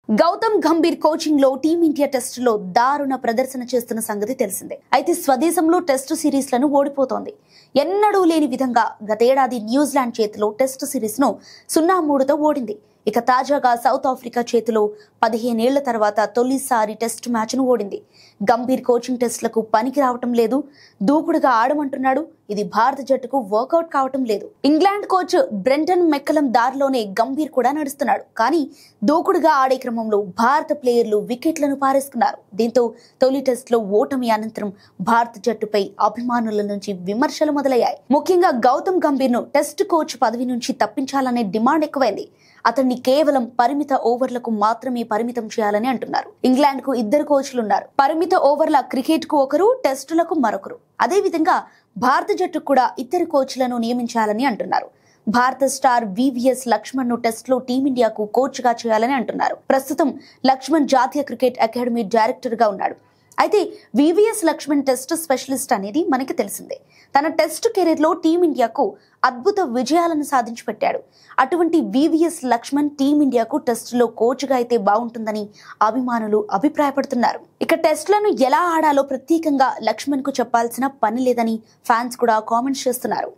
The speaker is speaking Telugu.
గౌతమ్ గంభీర్ కోచింగ్ లో టీమిండియా టెస్ట్ లో దారుణ ప్రదర్శన చేస్తున్న సంగతి తెలిసిందే. అయితే స్వదేశంలో టెస్ట్ సిరీస్ లను ఓడిపోతోంది. ఎన్నడూ లేని విధంగా గతేడాది న్యూజిలాండ్ చేతిలో టెస్ట్ సిరీస్ ను 0-3తో ఓడింది. ఇక తాజాగా సౌత్ ఆఫ్రికా చేతిలో 15 ఏళ్ల తర్వాత తొలిసారి టెస్ట్ మ్యాచ్ ను ఓడింది. గంభీర్ కోచింగ్ టెస్ట్లకు పనికి రావటం లేదు, దూకుడుగా ఆడమంటున్నాడు. ఇది భారత జట్టుకు వర్కౌట్ కావటం లేదు. ఇంగ్లాండ్ కోచ్ బ్రెంటన్ మెక్కలం దారిలోనే గంభీర్ కూడా నడుస్తున్నాడు. కానీ దూకుడుగా ఆడే క్రమంలో భారత ప్లేయర్లు వికెట్లను పారేసుకున్నారు. దీంతో తొలి టెస్ట్ లో ఓటమి అనంతరం భారత జట్టుపై అభిమానుల నుంచి విమర్శలు మొదలయ్యాయి. ముఖ్యంగా గౌతమ్ గంభీర్ ను టెస్ట్ కోచ్ పదవి నుంచి తప్పించాలనే డిమాండ్ ఎక్కువైంది. అతన్ని కేవలం పరిమిత ఓవర్లకు మాత్రమే పరిమితం చేయాలని అంటున్నారు. ఇంగ్లాండ్ కు 2 కోచ్లున్నారు. పరిమిత ఓవర్ల క్రికెట్ కు ఒకరు, టెస్టులకు మరొకరు. అదేవిధంగా భారత జట్టుకు కూడా 2 కోచ్లను నియమించాలని అంటున్నారు. భారత స్టార్ వివిఎస్ లక్ష్మణ్ ను టెస్ట్ లో టీమిండియాకు కోచ్ గా చేయాలని అంటున్నారు. ప్రస్తుతం లక్ష్మణ్ జాతీయ క్రికెట్ అకాడమీ డైరెక్టర్ గా ఉన్నాడు. అయితే వివిఎస్ లక్ష్మణ్ టెస్ట్ స్పెషలిస్ట్ అనేది మనకి తెలిసిందే. తన టెస్ట్ కెరీర్ లో టీమిండియాకు అద్భుత విజయాలను సాధించి పెట్టాడు. అటువంటి వివిఎస్ లక్ష్మణ్ టీమిండియాకు టెస్ట్ లో కోచ్ గా అయితే బాగుంటుందని అభిమానులు అభిప్రాయపడుతున్నారు. ఇక టెస్ట్లను ఎలా ఆడాలో ప్రత్యేకంగా లక్ష్మణ్ కు చెప్పాల్సిన పని లేదని ఫ్యాన్స్ కూడా కామెంట్స్ చేస్తున్నారు.